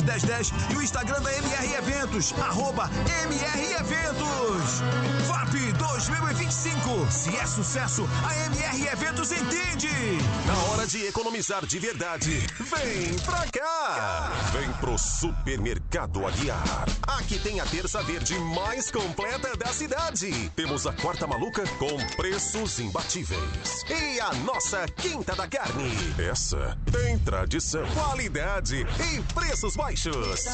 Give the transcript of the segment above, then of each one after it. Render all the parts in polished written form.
91010 e o Instagram da MR Eventos, @MR Eventos. FAP 2025. Se é sucesso, a MR Eventos entende. Na hora de economizar de verdade, vem pra cá. Vem pro Supermercado Aguiar. Aqui tem a terça verde mais completa da cidade. Temos a quarta maluca com preços imbatíveis. E a nossa quinta da carne. Essa tem tradição, qualidade e preços baixos.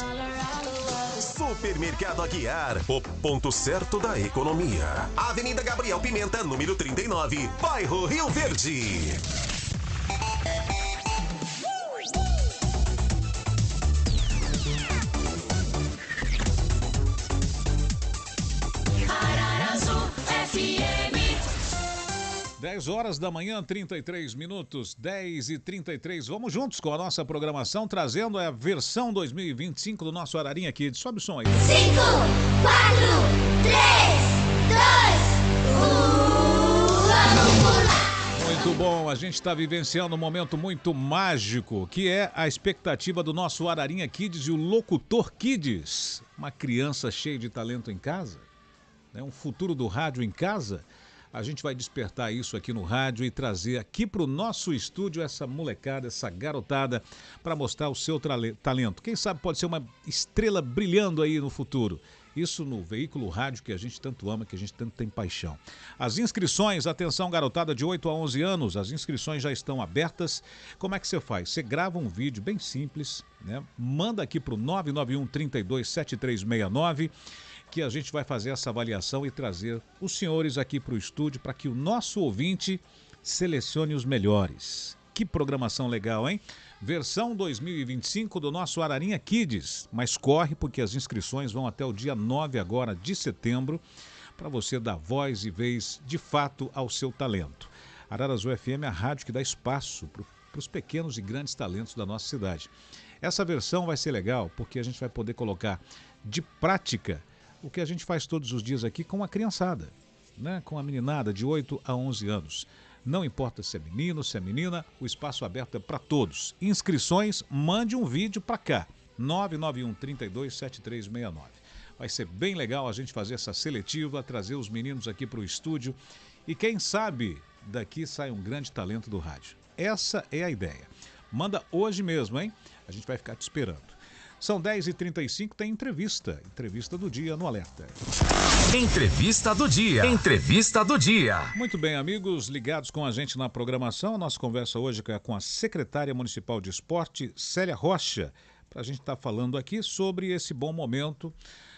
Supermercado Aguiar, o ponto certo da economia. Avenida Gabriel Pimenta, número 39, bairro Rio Verde. Ararazu FM. 10 horas da manhã, 33 minutos, 10h33. Vamos juntos com a nossa programação, trazendo a versão 2025 do nosso Ararinha Kids. Sobe o som aí. 5, 4, 3, 2, 1. Vamos pular! Muito bom, a gente está vivenciando um momento muito mágico, que é a expectativa do nosso Ararinha Kids e o Locutor Kids. Uma criança cheia de talento em casa, né? Um futuro do rádio em casa. A gente vai despertar isso aqui no rádio e trazer aqui para o nosso estúdio essa molecada, essa garotada, para mostrar o seu talento. Quem sabe pode ser uma estrela brilhando aí no futuro. Isso no veículo rádio que a gente tanto ama, que a gente tanto tem paixão. As inscrições, atenção garotada de 8 a 11 anos, as inscrições já estão abertas. Como é que você faz? Você grava um vídeo bem simples, né? Manda aqui para o 991 32 7369. Que a gente vai fazer essa avaliação e trazer os senhores aqui para o estúdio para que o nosso ouvinte selecione os melhores. Que programação legal, hein? Versão 2025 do nosso Ararinha Kids. Mas corre porque as inscrições vão até o dia 9 agora de setembro para você dar voz e vez de fato ao seu talento. Ararazu FM é a rádio que dá espaço para os pequenos e grandes talentos da nossa cidade. Essa versão vai ser legal porque a gente vai poder colocar de prática o que a gente faz todos os dias aqui com a criançada, né? Com a meninada de 8 a 11 anos. Não importa se é menino, se é menina, o espaço aberto é para todos. Inscrições, mande um vídeo para cá, 991 32 7369. Vai ser bem legal a gente fazer essa seletiva, trazer os meninos aqui para o estúdio e quem sabe daqui sai um grande talento do rádio. Essa é a ideia. Manda hoje mesmo, hein? A gente vai ficar te esperando. São 10h35, tem entrevista. Entrevista do dia no Alerta. Entrevista do dia. Entrevista do dia. Muito bem, amigos ligados com a gente na programação. A nossa conversa hoje é com a secretária municipal de esporte, Célia Rocha, para a gente estar falando aqui sobre esse bom momento,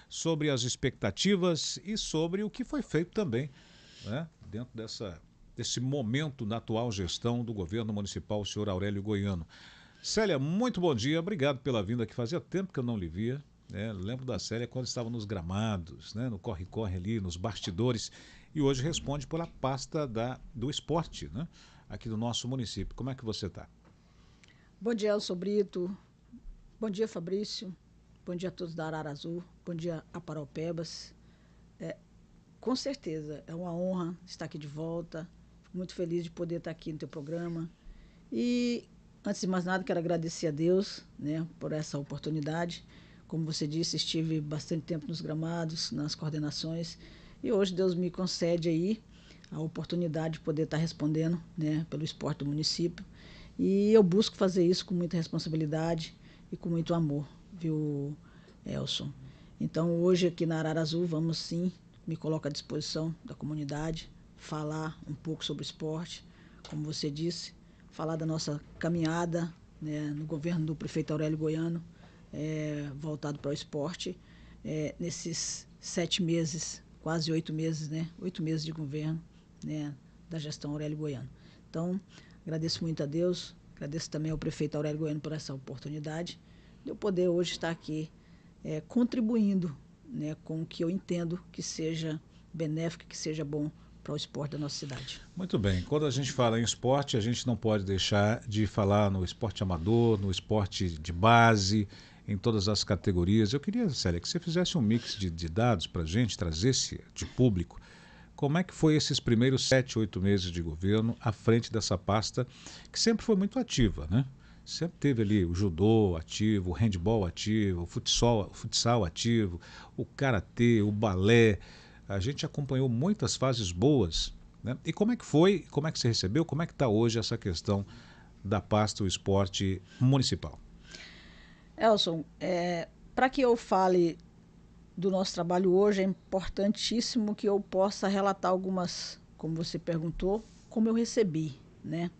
sobre as expectativas e sobre o que foi feito também, né, dentro desse momento na atual gestão do governo municipal, o senhor Aurélio Goiano. Célia, muito bom dia, obrigado pela vinda aqui, fazia tempo que eu não lhe via, né? Lembro da Célia quando estava nos gramados, né? No corre-corre ali, nos bastidores, e hoje responde pela pasta do esporte, né? Aqui do nosso município. Como é que você está? Bom dia, Elson Brito, bom dia, Fabrício, bom dia a todos da Ararazu, bom dia a Paraupebas. Com certeza, é uma honra estar aqui de volta, fico muito feliz de poder estar aqui no teu programa e... Antes de mais nada, quero agradecer a Deus, né, por essa oportunidade. Como você disse, estive bastante tempo nos gramados, nas coordenações, e hoje Deus me concede aí a oportunidade de poder estar respondendo, né, pelo esporte do município. E eu busco fazer isso com muita responsabilidade e com muito amor, viu, Elson? Então, hoje aqui na Ararazu, vamos sim, me coloco à disposição da comunidade, falar um pouco sobre o esporte, como você disse, falar da nossa caminhada, né, no governo do prefeito Aurélio Goiano, voltado para o esporte, nesses 7 meses, quase 8 meses, né, 8 meses de governo, né, da gestão Aurélio Goiano. Então, agradeço muito a Deus, agradeço também ao prefeito Aurélio Goiano por essa oportunidade de eu poder hoje estar aqui contribuindo, né, com o que eu entendo que seja benéfico, que seja bom para o esporte da nossa cidade. Muito bem, quando a gente fala em esporte, a gente não pode deixar de falar no esporte amador, no esporte de base, em todas as categorias. Eu queria, Célia, que você fizesse um mix de dados para a gente, trazesse de público, como é que foi esses primeiros 7, 8 meses de governo à frente dessa pasta, que sempre foi muito ativa, né? sempre teve ali o judô ativo, o handball ativo, o futsal ativo, o karatê, o balé. A gente acompanhou muitas fases boas, né? E como é que foi, como é que você recebeu, como é que está hoje essa questão da pasta do esporte municipal? Elson, para que eu fale do nosso trabalho hoje, é importantíssimo que eu possa relatar algumas, como você perguntou, como eu recebi, né?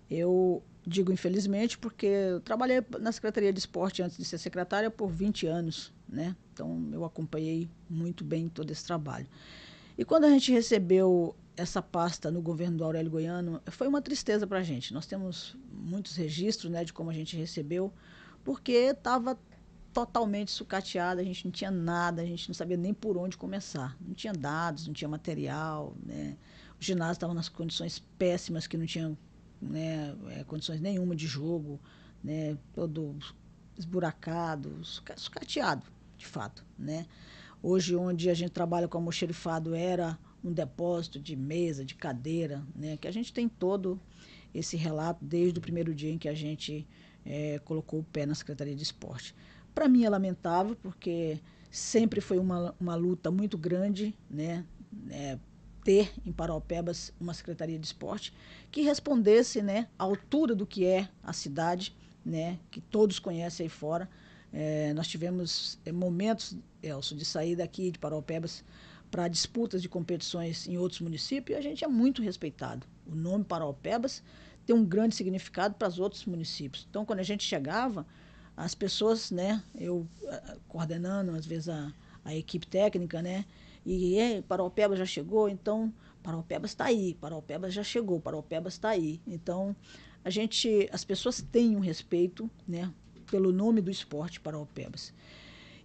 Eu digo infelizmente porque eu trabalhei na Secretaria de Esporte antes de ser secretária por 20 anos, né? Então eu acompanhei muito bem todo esse trabalho. E quando a gente recebeu essa pasta no governo do Aurélio Goiano, foi uma tristeza para a gente. Nós temos muitos registros, né, de como a gente recebeu, porque estava totalmente sucateada, a gente não tinha nada, a gente não sabia nem por onde começar. Não tinha dados, não tinha material, né? O ginásio estava nas condições péssimas, que não tinha, né, condições nenhuma de jogo, né, todo esburacado, sucateado, de fato, né? Hoje, onde a gente trabalha com almoxerifado, era um depósito de mesa, de cadeira, né, que a gente tem todo esse relato desde o primeiro dia em que a gente colocou o pé na Secretaria de Esporte. Para mim é lamentável, porque sempre foi uma luta muito grande, né, ter em Paraupebas uma Secretaria de Esporte que respondesse, né, à altura do que é a cidade, né, que todos conhecem aí fora. Nós tivemos momentos, Elcio, de sair daqui de Paraupebas para disputas de competições em outros municípios, e a gente é muito respeitado. O nome Paraupebas tem um grande significado para os outros municípios. Então, quando a gente chegava, as pessoas, né, eu coordenando, às vezes, a equipe técnica, né, e Paraupebas já chegou, então Paraupebas está aí, Paraupebas já chegou, Paraupebas está aí. Então, as pessoas têm um respeito, né, pelo nome do esporte Paraupebas.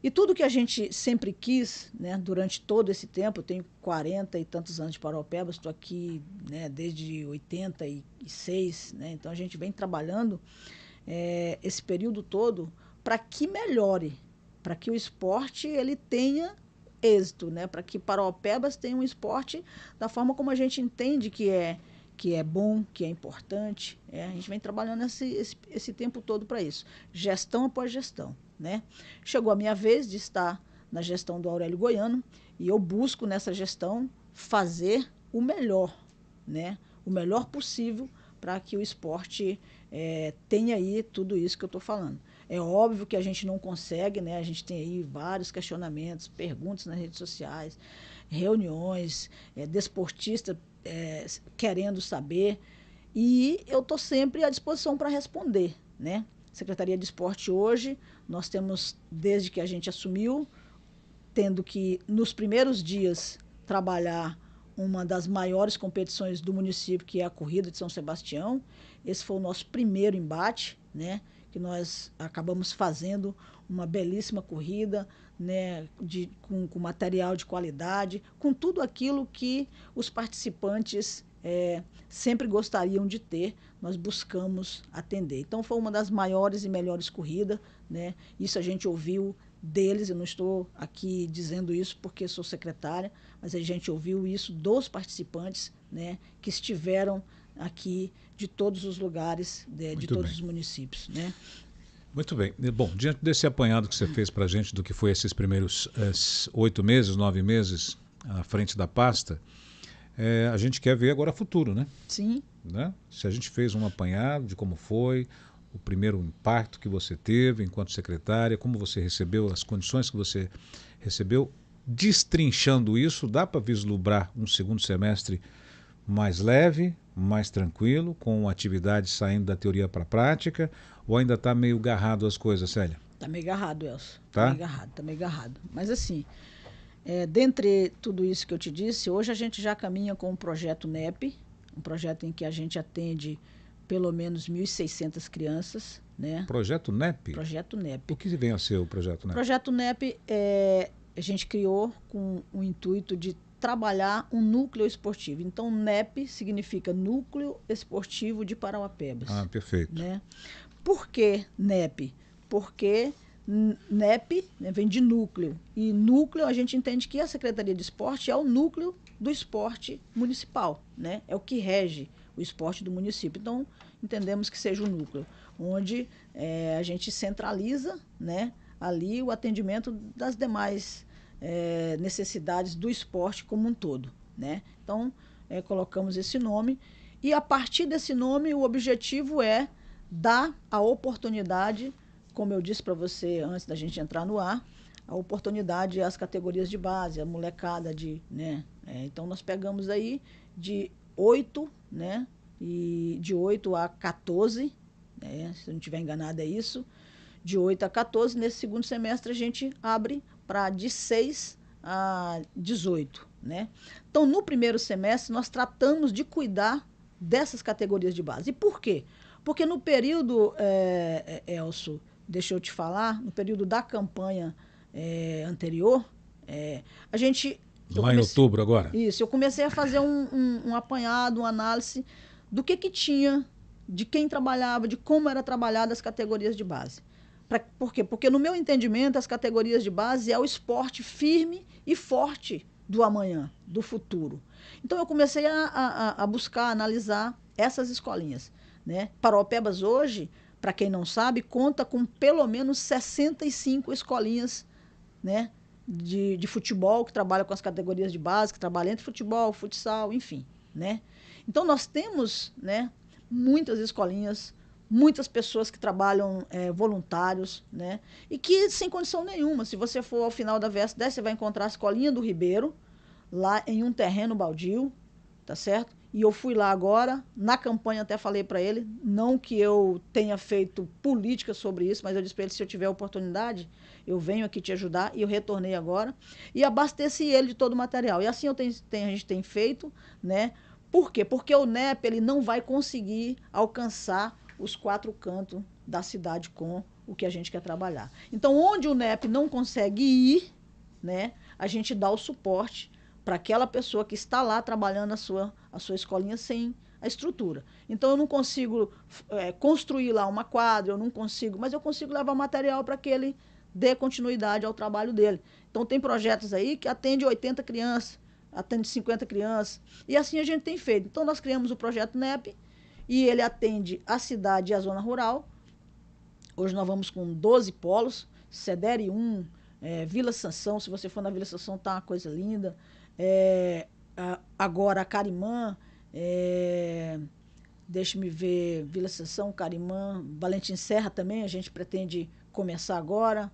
E tudo que a gente sempre quis, né, durante todo esse tempo, eu tenho 40 e tantos anos de Paraupebas, estou aqui, né, desde 86, né, então a gente vem trabalhando esse período todo para que melhore, para que o esporte ele tenha êxito, né, para que Paraupebas tenha um esporte da forma como a gente entende que é bom, que é importante. A gente vem trabalhando esse tempo todo para isso, gestão após gestão, né? Chegou a minha vez de estar na gestão do Aurélio Goiano e eu busco nessa gestão fazer o melhor, né? O melhor possível para que o esporte tenha aí tudo isso que eu estou falando. É óbvio que a gente não consegue, né? A gente tem aí vários questionamentos, perguntas nas redes sociais, reuniões, desportistas querendo saber, e eu estou sempre à disposição para responder, né? Secretaria de Esporte hoje, nós temos, desde que a gente assumiu, tendo que, nos primeiros dias, trabalhar uma das maiores competições do município, que é a Corrida de São Sebastião. Esse foi o nosso primeiro embate, né, que nós acabamos fazendo uma belíssima corrida, né, com material de qualidade, com tudo aquilo que os participantes sempre gostariam de ter, nós buscamos atender. Então foi uma das maiores e melhores corridas, né? Isso a gente ouviu deles, eu não estou aqui dizendo isso porque sou secretária, mas a gente ouviu isso dos participantes, né, que estiveram aqui de todos os lugares, de todos os municípios, né? Muito bem. Bom, diante desse apanhado que você fez para a gente do que foi esses primeiros 8 meses, 9 meses à frente da pasta, a gente quer ver agora futuro, né? Sim. Né? Se a gente fez um apanhado de como foi, o primeiro impacto que você teve enquanto secretária, como você recebeu, as condições que você recebeu, destrinchando isso, dá para vislumbrar um segundo semestre mais leve, mais tranquilo, com atividades saindo da teoria para a prática, ou ainda está meio garrado as coisas, Célia? Está meio garrado, Elcio. Tá? Está meio garrado. Mas assim, dentre tudo isso que eu te disse, hoje a gente já caminha com um projeto NEP, um projeto em que a gente atende pelo menos 1.600 crianças, né? Projeto NEP? Projeto NEP. O que vem a ser o projeto NEP? O projeto NEP a gente criou com o intuito de trabalhar um núcleo esportivo. Então, NEP significa Núcleo Esportivo de Parauapebas. Ah, perfeito. Né? Por que NEP? Porque NEP, né, vem de núcleo. E núcleo, a gente entende que a Secretaria de Esporte é o núcleo do esporte municipal, né? É o que rege o esporte do município. Então, entendemos que seja o núcleo. onde a gente centraliza, né, ali o atendimento das demais necessidades do esporte como um todo, né? Então, colocamos esse nome e, a partir desse nome, o objetivo é dar a oportunidade, como eu disse para você antes da gente entrar no ar, a oportunidade às categorias de base, a molecada né? Então, nós pegamos aí de 8, né? E de 8 a 14, né? Se eu não estiver enganado é isso, de 8 a 14, nesse segundo semestre a gente abre para de 6 a 18, né? Então, no primeiro semestre, nós tratamos de cuidar dessas categorias de base. E por quê? Porque no período, Elcio, deixa eu te falar, no período da campanha anterior, a gente... Lá em outubro agora? Isso, eu comecei a fazer um apanhado, uma análise do que tinha, de quem trabalhava, de como era trabalhada as categorias de base. Por quê? Porque, no meu entendimento, as categorias de base é o esporte firme e forte do amanhã, do futuro. Então, eu comecei a buscar, analisar essas escolinhas, né? Paraopebas hoje, para quem não sabe, conta com pelo menos 65 escolinhas, né, de futebol, que trabalham com as categorias de base, que trabalham entre futebol, futsal, enfim, né? Então, nós temos, né, muitas escolinhas, muitas pessoas que trabalham voluntários, né? E que, sem condição nenhuma, se você for ao final da VS10, você vai encontrar a escolinha do Ribeiro, lá em um terreno baldio, tá certo? E eu fui lá agora, na campanha até falei para ele, não que eu tenha feito política sobre isso, mas eu disse para ele, se eu tiver oportunidade, eu venho aqui te ajudar, e eu retornei agora, e abasteci ele de todo o material. E assim a gente tem feito, né? Por quê? Porque o NEP ele não vai conseguir alcançar os 4 cantos da cidade com o que a gente quer trabalhar. Então, onde o NEP não consegue ir, né, a gente dá o suporte para aquela pessoa que está lá trabalhando a sua escolinha sem a estrutura. Então, eu não consigo construir lá uma quadra, eu não consigo, mas eu consigo levar material para que ele dê continuidade ao trabalho dele. Então, tem projetos aí que atende 80 crianças, atende 50 crianças, e assim a gente tem feito. Então, nós criamos o projeto NEP, e ele atende a cidade e a zona rural. Hoje nós vamos com 12 polos, Cedere 1, Vila Sansão, se você for na Vila Sansão, tá uma coisa linda. Agora a Carimã, deixe-me ver, Vila Sansão, Carimã, Valentim Serra também, a gente pretende começar agora.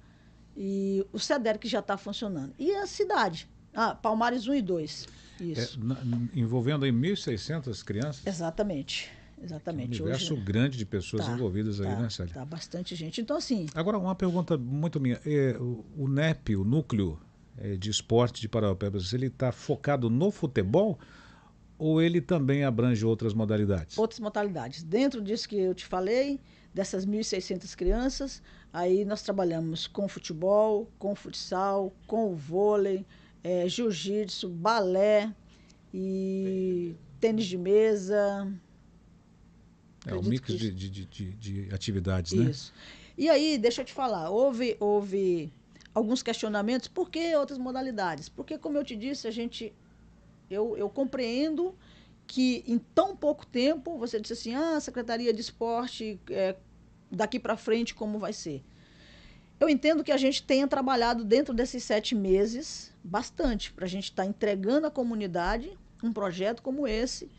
E o Cedere que já está funcionando. E a cidade, Palmares 1 e 2. Isso. Envolvendo aí 1.600 crianças? Exatamente. Exatamente. Um universo hoje, grande de pessoas envolvidas aí, né, Célia? Tá bastante gente. Então, assim... Agora, uma pergunta muito minha. O NEP, o Núcleo de Esporte de Paraopebas, ele está focado no futebol ou ele também abrange outras modalidades? Outras modalidades. Dentro disso que eu te falei, dessas 1.600 crianças, aí nós trabalhamos com futebol, com futsal, com o vôlei, jiu-jitsu, balé e tênis de mesa... um mix de atividades, né? Isso. E aí, deixa eu te falar, houve alguns questionamentos, por que outras modalidades? Porque, como eu te disse, eu compreendo que em tão pouco tempo, você disse assim, Secretaria de Esporte, daqui para frente, como vai ser? Eu entendo que a gente tenha trabalhado dentro desses 7 meses bastante, para a gente estar entregando à comunidade um projeto como esse,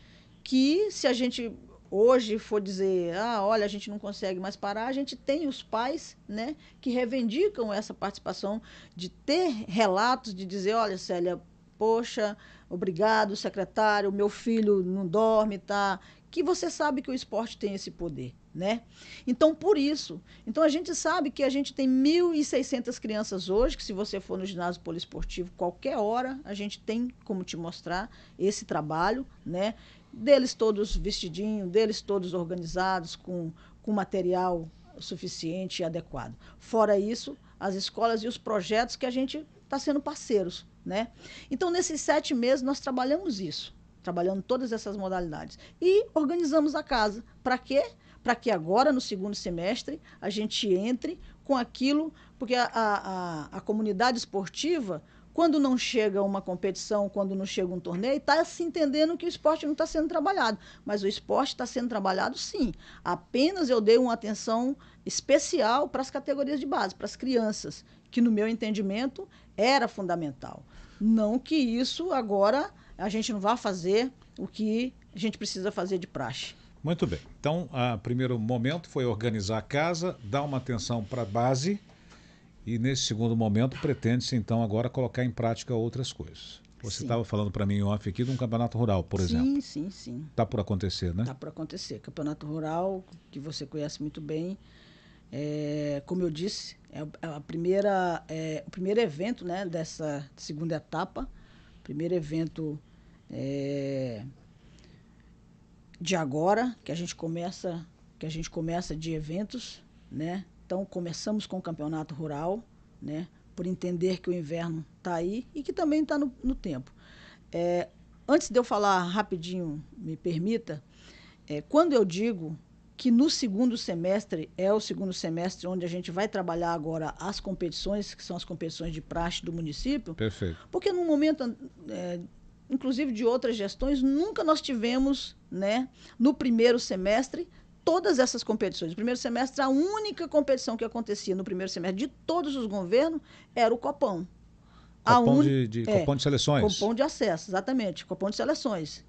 que se a gente... hoje for dizer, olha, a gente não consegue mais parar, a gente tem os pais, né, que reivindicam essa participação, de ter relatos, de dizer, olha, Célia, poxa, obrigado, secretário, meu filho não dorme, tá? Que você sabe que o esporte tem esse poder, né? Então, por isso, a gente sabe que a gente tem 1.600 crianças hoje, que se você for no ginásio poliesportivo, qualquer hora, a gente tem como te mostrar esse trabalho, né? Deles todos vestidinhos, deles todos organizados, com material suficiente e adequado. Fora isso, as escolas e os projetos que a gente está sendo parceiros, né? Então, nesses 7 meses, nós trabalhamos isso, trabalhando todas essas modalidades. E organizamos a casa. Para quê? Para que agora, no segundo semestre, a gente entre com aquilo, porque a comunidade esportiva, quando não chega uma competição, quando não chega um torneio, está se entendendo que o esporte não está sendo trabalhado. Mas o esporte está sendo trabalhado, sim. Apenas eu dei uma atenção especial para as categorias de base, para as crianças, que no meu entendimento era fundamental. Não que isso agora a gente não vá fazer o que a gente precisa fazer de praxe. Muito bem. Então, o primeiro momento foi organizar a casa, dar uma atenção para a base e, nesse segundo momento, pretende-se, então, agora colocar em prática outras coisas. Você estava falando para mim em off aqui de um campeonato rural, por exemplo. Sim. Está por acontecer, né? Está por acontecer. Campeonato rural, que você conhece muito bem, como eu disse, é o primeiro evento, né, dessa segunda etapa. Primeiro evento de agora, que a gente começa de eventos, né? Então, começamos com o campeonato rural, né? Por entender que o inverno está aí e que também está no tempo. Antes de eu falar rapidinho, me permita, quando eu digo que no segundo semestre, é o segundo semestre onde a gente vai trabalhar agora as competições, que são as competições de praxe do município. Perfeito. Porque no momento, inclusive de outras gestões, nunca nós tivemos, né, no primeiro semestre, todas essas competições. No primeiro semestre, a única competição que acontecia no primeiro semestre de todos os governos era o Copão. Copão Copão de seleções. Copão de acesso, exatamente. Copão de seleções.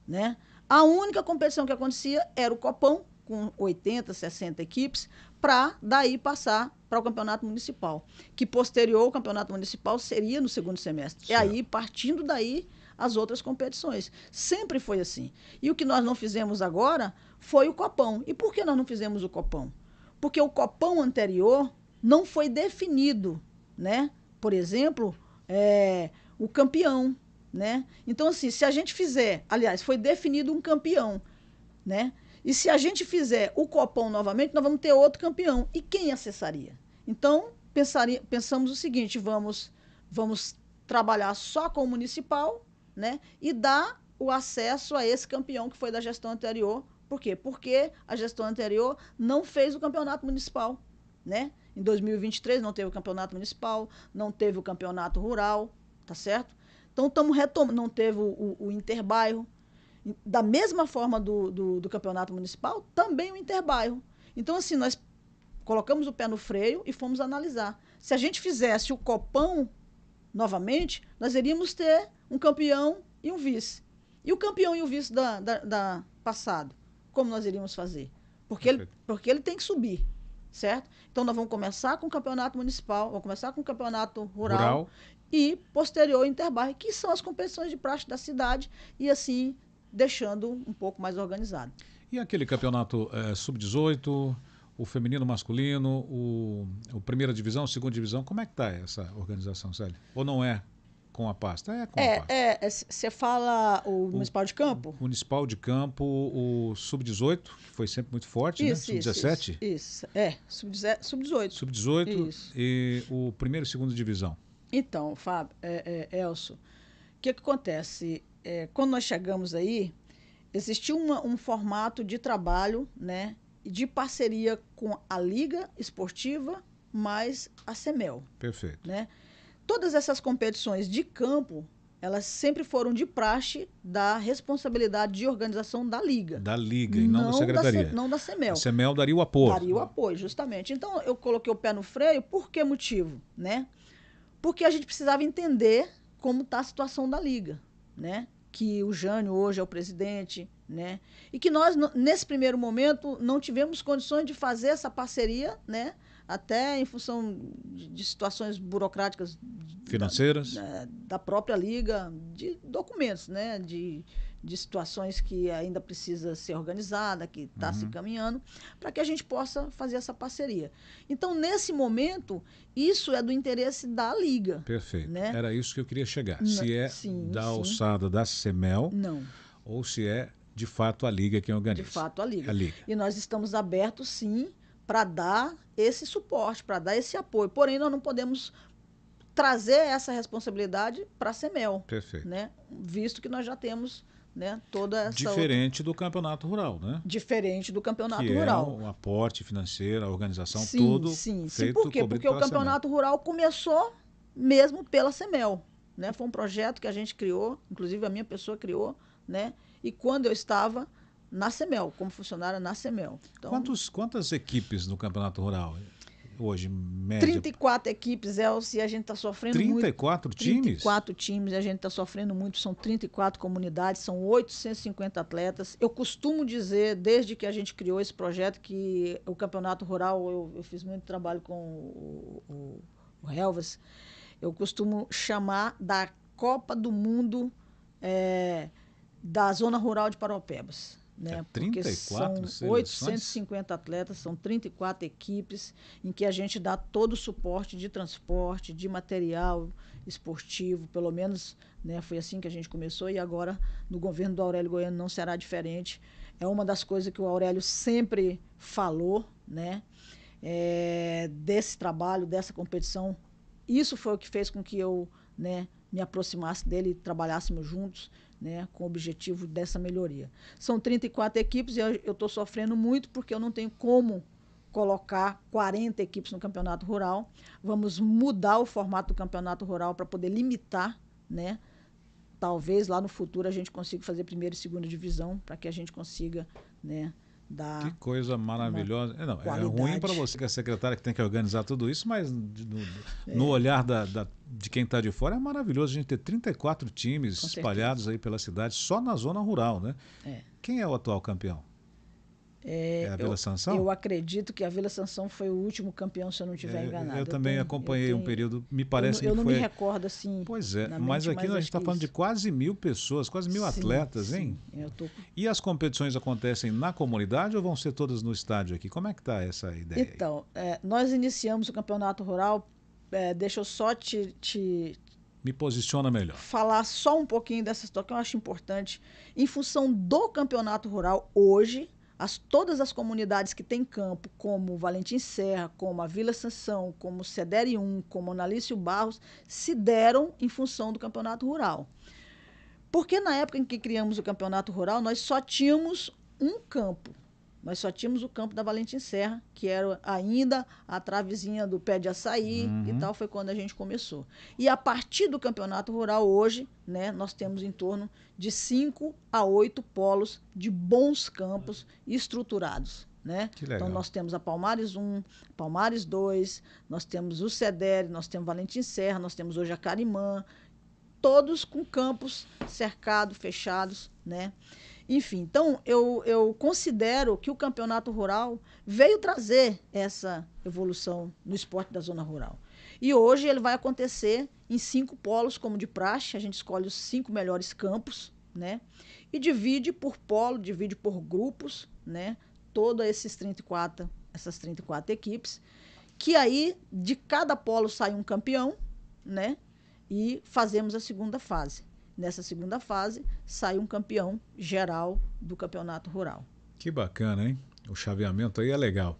Né? A única competição que acontecia era o Copão, com 80, 60 equipes, para daí passar para o campeonato municipal. Que posterior ao campeonato municipal seria no segundo semestre. Certo. E aí, partindo daí, as outras competições. Sempre foi assim. E o que nós não fizemos agora foi o Copão. E por que nós não fizemos o Copão? Porque o Copão anterior não foi definido, né? Por exemplo, o campeão, né? Então, assim, se a gente fizer... Aliás, foi definido um campeão, né? E se a gente fizer o Copão novamente, nós vamos ter outro campeão. E quem acessaria? Então, pensamos o seguinte, vamos trabalhar só com o municipal, né? E dar o acesso a esse campeão que foi da gestão anterior. Por quê? Porque a gestão anterior não fez o campeonato municipal, né? Em 2023 não teve o campeonato municipal, não teve o campeonato rural, tá certo? Então, estamos retomando, não teve o interbairro. Da mesma forma do campeonato municipal, também o interbairro. Então, assim, nós colocamos o pé no freio e fomos analisar. Se a gente fizesse o Copão novamente, nós iríamos ter um campeão e um vice. E o campeão e o vice da passado, como nós iríamos fazer? Porque ele tem que subir, certo? Então, nós vamos começar com o campeonato municipal, vamos começar com o campeonato rural. E posterior interbairro, que são as competições de praxe da cidade, e assim deixando um pouco mais organizado. E aquele campeonato sub-18, o feminino masculino, o primeira divisão, segunda divisão, como é que está essa organização, Célia? Ou não é com a pasta? É com a pasta. Você fala o municipal de campo? Municipal de campo, o sub-18, que foi sempre muito forte, né? Sub-17? Isso, sub-18. Sub-18 e o primeiro e segunda divisão. Então, Fábio, Elcio, o que acontece? Quando nós chegamos aí, existiu um formato de trabalho, né, de parceria com a Liga Esportiva mais a CEMEL. Perfeito. Né? Todas essas competições de campo, elas sempre foram de praxe da responsabilidade de organização da Liga. Da Liga e não da Secretaria. Não da CEMEL. A CEMEL daria o apoio. Daria o apoio, justamente. Então, eu coloquei o pé no freio, por que motivo? Né? Porque a gente precisava entender como está a situação da Liga, né? Que o Jânio hoje é o presidente, né? E que nós, nesse primeiro momento, não tivemos condições de fazer essa parceria, né? Até em função de situações burocráticas financeiras da própria Liga, de documentos, né? De situações que ainda precisa ser organizada, que está se caminhando, para que a gente possa fazer essa parceria. Então, nesse momento, isso é do interesse da Liga. Perfeito. Né? Era isso que eu queria chegar. Se é da alçada da CEMEL, ou se é, de fato, a Liga quem organiza. De fato, a Liga. A Liga. E nós estamos abertos, sim, para dar esse suporte, para dar esse apoio. Porém, nós não podemos trazer essa responsabilidade para a CEMEL. Perfeito. Né? Visto que nós já temos, né, toda essa diferente do campeonato rural, né? Diferente do campeonato que rural. É o aporte financeiro, a organização sim, todo sim. feito Por quê? Porque o campeonato rural começou mesmo pela CEMEL. né? Foi um projeto que a gente criou, inclusive a minha pessoa criou, né? E quando eu estava na CEMEL, como funcionária na CEMEL. Então, Quantas equipes no Campeonato Rural hoje, média? 34 equipes, Elcio, e a gente está sofrendo 34 muito. times? 34 times, e a gente está sofrendo muito. São 34 comunidades, são 850 atletas. Eu costumo dizer, desde que a gente criou esse projeto, que o Campeonato Rural, eu fiz muito trabalho com o Helvas, eu costumo chamar da Copa do Mundo da Zona Rural de Paraupebas. Né? 34 Porque são seleções? 850 atletas, são 34 equipes em que a gente dá todo o suporte de transporte, de material esportivo, pelo menos, né, foi assim que a gente começou, e agora no governo do Aurélio Goiano não será diferente. É uma das coisas que o Aurélio sempre falou, né, desse trabalho, dessa competição. Isso foi o que fez com que eu, né, me aproximasse dele e trabalhássemos juntos, né, com o objetivo dessa melhoria. São 34 equipes e eu estou sofrendo muito porque eu não tenho como colocar 40 equipes no Campeonato Rural. Vamos mudar o formato do Campeonato Rural para poder limitar, né? Talvez lá no futuro a gente consiga fazer primeira e segunda divisão para que a gente consiga, né, dar Que coisa maravilhosa. Não, é qualidade. ruim para você que é secretária que tem que organizar tudo isso, mas no olhar de quem está de fora é maravilhoso a gente ter 34 times Com espalhados aí pela cidade, só na zona rural, né? Quem é o atual campeão? É a Vila Sansão? Eu acredito que a Vila Sansão foi o último campeão, se eu não estiver enganado. Eu também acompanhei um período, me parece eu que não foi... me recordo assim. Pois é, na mas mente, aqui a gente está falando de quase 1.000 pessoas, quase 1.000 atletas, hein? E as competições acontecem na comunidade ou vão ser todas no estádio aqui? Como é que está essa ideia? Então, nós iniciamos o Campeonato Rural, deixa eu só me posiciona melhor. Falar só um pouquinho dessa situação que eu acho importante. Em função do Campeonato Rural, hoje, todas as comunidades que têm campo, como Valentim Serra, como a Vila Sansão, como Cedere 1, como Analício Barros, se deram em função do Campeonato Rural. Porque na época em que criamos o Campeonato Rural, nós só tínhamos um campo. Nós só tínhamos o campo da Valentim Serra, que era ainda a travezinha do pé de açaí e tal, foi quando a gente começou. E a partir do Campeonato Rural hoje, né, nós temos em torno de 5 a 8 polos de bons campos estruturados. Né? Então nós temos a Palmares 1, Palmares 2, nós temos o Cedere, nós temos Valentim Serra, nós temos hoje a Carimã, todos com campos cercados, fechados, né? Enfim, então eu considero que o Campeonato Rural veio trazer essa evolução no esporte da zona rural. E hoje ele vai acontecer em 5 polos, como de praxe, a gente escolhe os 5 melhores campos, né? E divide por polo, divide por grupos, né? Todas essas 34 equipes, que aí de cada polo sai um campeão, né? E fazemos a segunda fase. Nessa segunda fase, sai um campeão geral do Campeonato Rural. Que bacana, hein? O chaveamento aí é legal.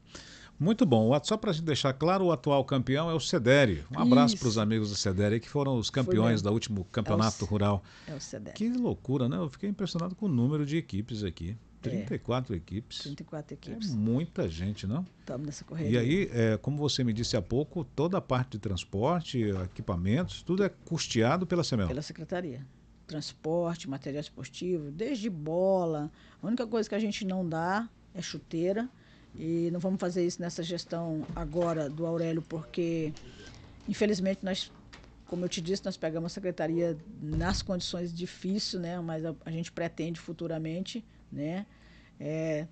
Muito bom. Só para deixar claro, o atual campeão é o Cedere. Um abraço para os amigos do Cedere, que foram os campeões do último Campeonato Rural. É o Cedere. Que loucura, né? Eu fiquei impressionado com o número de equipes aqui. 34 equipes. 34 equipes. É muita gente, não? Estamos nessa correria. E aí, como você me disse há pouco, toda a parte de transporte, equipamentos, tudo é custeado pela CEMEL? Pela Secretaria. Transporte, material esportivo, desde bola. A única coisa que a gente não dá é chuteira. E não vamos fazer isso nessa gestão agora do Aurélio, porque, infelizmente, nós, como eu te disse, nós pegamos a secretaria nas condições difíceis, né? Mas a gente pretende futuramente, né,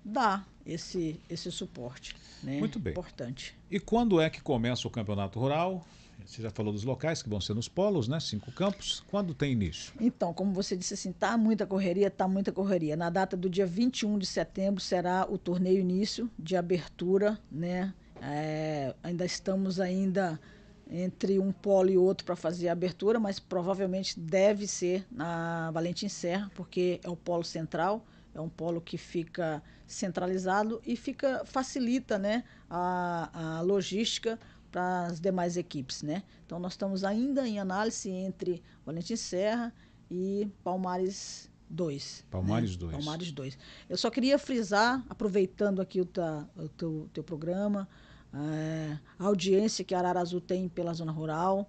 dar esse suporte. Né? Muito bem. Importante. E quando é que começa o Campeonato Rural? Você já falou dos locais que vão ser nos polos, né? 5 campos. Quando tem início? Então, como você disse assim, tá muita correria. Na data do dia 21 de setembro será o torneio início de abertura, né? Ainda estamos entre um polo e outro para fazer a abertura, mas provavelmente deve ser na Valentim Serra, porque é o polo central, é um polo que fica centralizado e facilita, né, a logística para as demais equipes, né? Então nós estamos ainda em análise entre Valentim Serra e Palmares 2. Palmares né? 2. Palmares 2. Eu só queria frisar, aproveitando aqui o teu programa, a audiência que a Ararazu tem pela zona rural.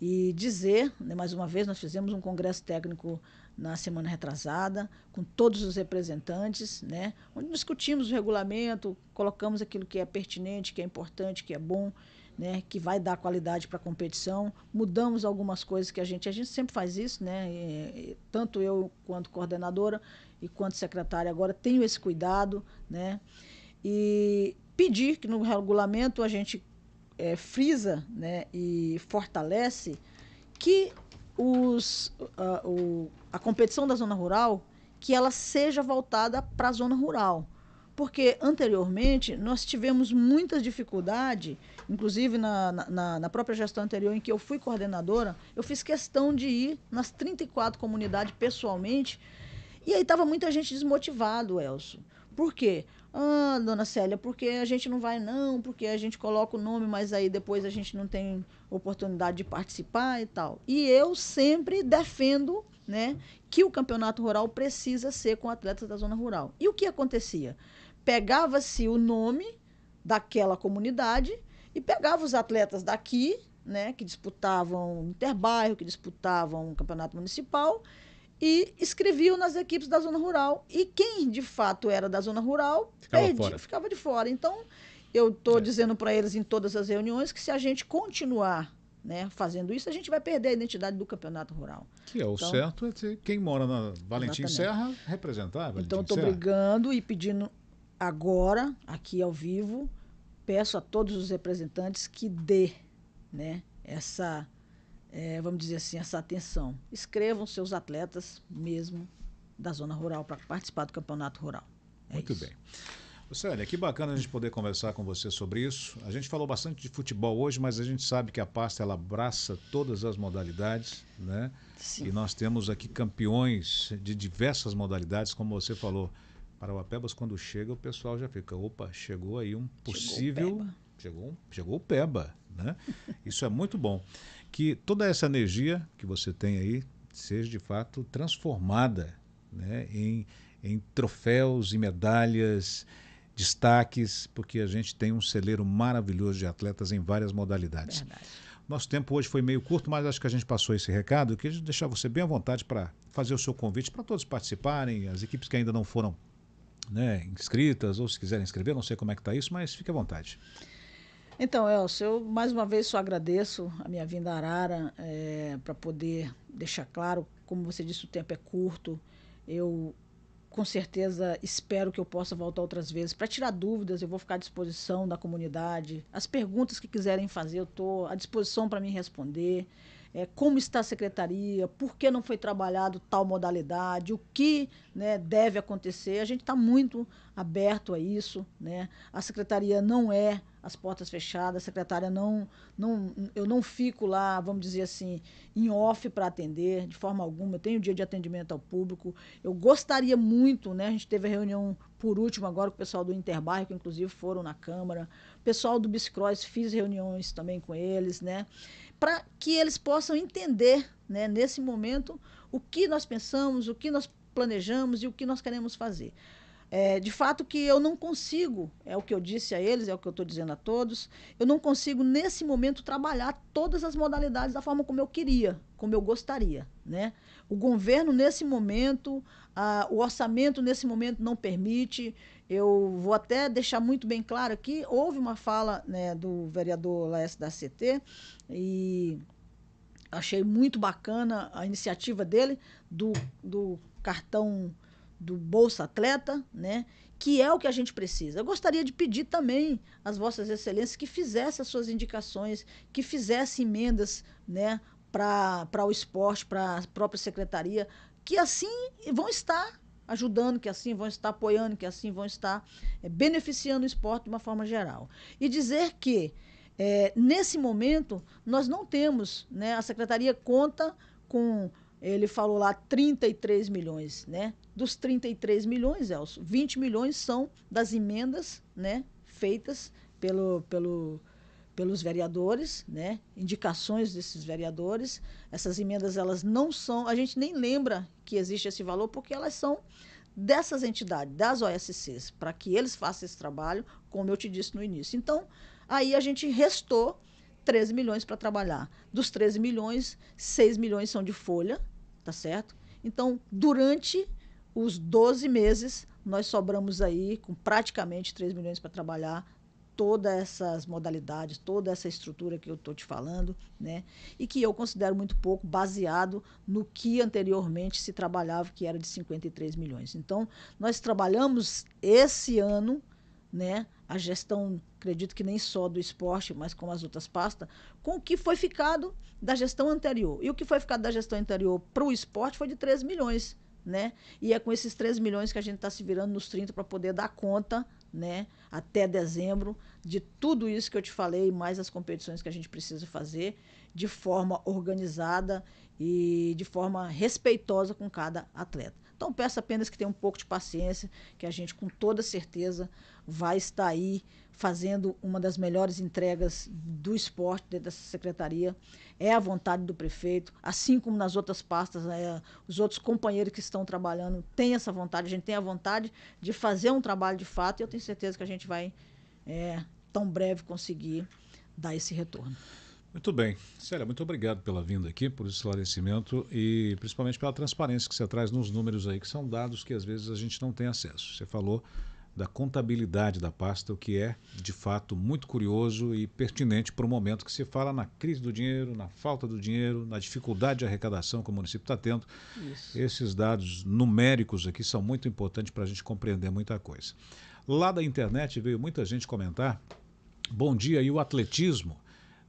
E dizer, né, mais uma vez, nós fizemos um congresso técnico na semana retrasada, com todos os representantes, né, onde discutimos o regulamento, colocamos aquilo que é pertinente, que é importante, que é bom, né, que vai dar qualidade para a competição. Mudamos algumas coisas que a gente sempre faz isso, né, tanto eu quanto coordenadora e quanto secretária agora tenho esse cuidado, né, e pedir que no regulamento a gente frisa, né, e fortalece que a competição da zona rural, que ela seja voltada para a zona rural. Porque anteriormente nós tivemos muita dificuldade, inclusive na própria gestão anterior em que eu fui coordenadora, eu fiz questão de ir nas 34 comunidades pessoalmente, e aí estava muita gente desmotivado, Elcio. Por quê? Ah, dona Célia, porque a gente não vai não, porque a gente coloca o nome, mas aí depois a gente não tem oportunidade de participar e tal. E eu sempre defendo, né, que o campeonato rural precisa ser com atletas da zona rural. E o que acontecia? Pegava-se o nome daquela comunidade e pegava os atletas daqui, né, que disputavam interbairro, que disputavam o campeonato municipal, e escreviam nas equipes da zona rural. E quem, de fato, era da zona rural, ficava de fora. Então, eu estou dizendo para eles em todas as reuniões que se a gente continuar, né, fazendo isso, a gente vai perder a identidade do campeonato rural. Que é o então, certo é ter quem mora na Valentim Serra representar. Então, estou brigando e pedindo agora, aqui ao vivo, peço a todos os representantes que dê, né, essa... vamos dizer assim, essa atenção. Escrevam seus atletas mesmo da zona rural para participar do campeonato rural. Muito bem. Célia, que bacana a gente poder conversar com você sobre isso. A gente falou bastante de futebol hoje, mas a gente sabe que a pasta ela abraça todas as modalidades, né? Sim. E nós temos aqui campeões de diversas modalidades, como você falou. Parauapebas, quando chega, o pessoal já fica, opa, chegou aí um possível... Chegou o Peba, né? Isso é muito bom. Que toda essa energia que você tem aí seja de fato transformada, né, em troféus e medalhas, destaques, porque a gente tem um celeiro maravilhoso de atletas em várias modalidades. Verdade. Nosso tempo hoje foi meio curto, mas acho que a gente passou esse recado. Eu queria deixar você bem à vontade para fazer o seu convite para todos participarem, as equipes que ainda não foram, né, inscritas, ou se quiserem inscrever, não sei como é que está isso, mas fique à vontade. Então, Elcio, eu mais uma vez só agradeço a minha vinda a Arara para poder deixar claro, como você disse, o tempo é curto. Eu, com certeza, espero que eu possa voltar outras vezes. Para tirar dúvidas, eu vou ficar à disposição da comunidade. As perguntas que quiserem fazer, eu estou à disposição para me responder. Como está a secretaria, por que não foi trabalhado tal modalidade, o que, né, deve acontecer. A gente está muito aberto a isso, né? A secretaria não é as portas fechadas, a secretária eu não fico lá, vamos dizer assim, em off para atender, de forma alguma. Eu tenho dia de atendimento ao público. Eu gostaria muito, né? A gente teve a reunião por último agora com o pessoal do Interbairro, que inclusive foram na Câmara. O pessoal do Bicicross, fiz reuniões também com eles, né? Para que eles possam entender, né, nesse momento, o que nós pensamos, o que nós planejamos e o que nós queremos fazer. De fato que eu não consigo, é o que eu disse a eles, é o que eu estou dizendo a todos, eu não consigo, nesse momento, trabalhar todas as modalidades da forma como eu queria, como eu gostaria, né? O governo, nesse momento, o orçamento, nesse momento, não permite. Eu vou até deixar muito bem claro aqui, houve uma fala, né, do vereador Laércio da CT, e achei muito bacana a iniciativa dele, do cartão do Bolsa Atleta, né, que é o que a gente precisa. Eu gostaria de pedir também às vossas excelências que fizessem as suas indicações, que fizessem emendas, né, para o esporte, para a própria secretaria, que assim vão estar ajudando, que assim vão estar apoiando, que assim vão estar beneficiando o esporte de uma forma geral. E dizer que, nesse momento, nós não temos, né, a secretaria conta com, ele falou lá, 33 milhões, né? Dos 33 milhões, Elcio, 20 milhões são das emendas, né, feitas pelos vereadores, né, indicações desses vereadores. Essas emendas, elas não são, a gente nem lembra que existe esse valor, porque elas são dessas entidades, das OSCs, para que eles façam esse trabalho, como eu te disse no início. Então, aí a gente restou 13 milhões para trabalhar. Dos 13 milhões, 6 milhões são de folha, tá certo? Então, durante os 12 meses, nós sobramos aí com praticamente 3 milhões para trabalhar todas essas modalidades, toda essa estrutura que eu estou te falando, né? E que eu considero muito pouco, baseado no que anteriormente se trabalhava, que era de 53 milhões. Então, nós trabalhamos esse ano, né, a gestão, acredito que nem só do esporte, mas com as outras pastas, com o que foi ficado da gestão anterior. E o que foi ficado da gestão anterior para o esporte foi de 13 milhões, né? E é com esses 13 milhões que a gente está se virando nos 30 para poder dar conta, né, até dezembro, de tudo isso que eu te falei, mais as competições que a gente precisa fazer de forma organizada e de forma respeitosa com cada atleta. Então, peço apenas que tenha um pouco de paciência, que a gente, com toda certeza, vai estar aí fazendo uma das melhores entregas do esporte dentro dessa secretaria. É a vontade do prefeito, assim como nas outras pastas, os outros companheiros que estão trabalhando têm essa vontade, a gente tem a vontade de fazer um trabalho de fato, e eu tenho certeza que a gente vai, tão breve, conseguir dar esse retorno. Muito bem. Célia, muito obrigado pela vinda aqui, por esse esclarecimento e principalmente pela transparência que você traz nos números aí, que são dados que às vezes a gente não tem acesso. Você falou da contabilidade da pasta, o que é, de fato, muito curioso e pertinente para o momento que se fala na crise do dinheiro, na falta do dinheiro, na dificuldade de arrecadação que o município está tendo. Isso. Esses dados numéricos aqui são muito importantes para a gente compreender muita coisa. Lá da internet veio muita gente comentar, bom dia, e o atletismo?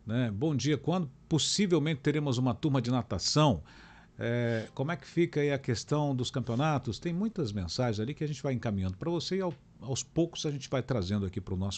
Né? Bom dia, quando possivelmente teremos uma turma de natação? Como é que fica aí a questão dos campeonatos? Tem muitas mensagens ali que a gente vai encaminhando para você e aos poucos a gente vai trazendo aqui para o nosso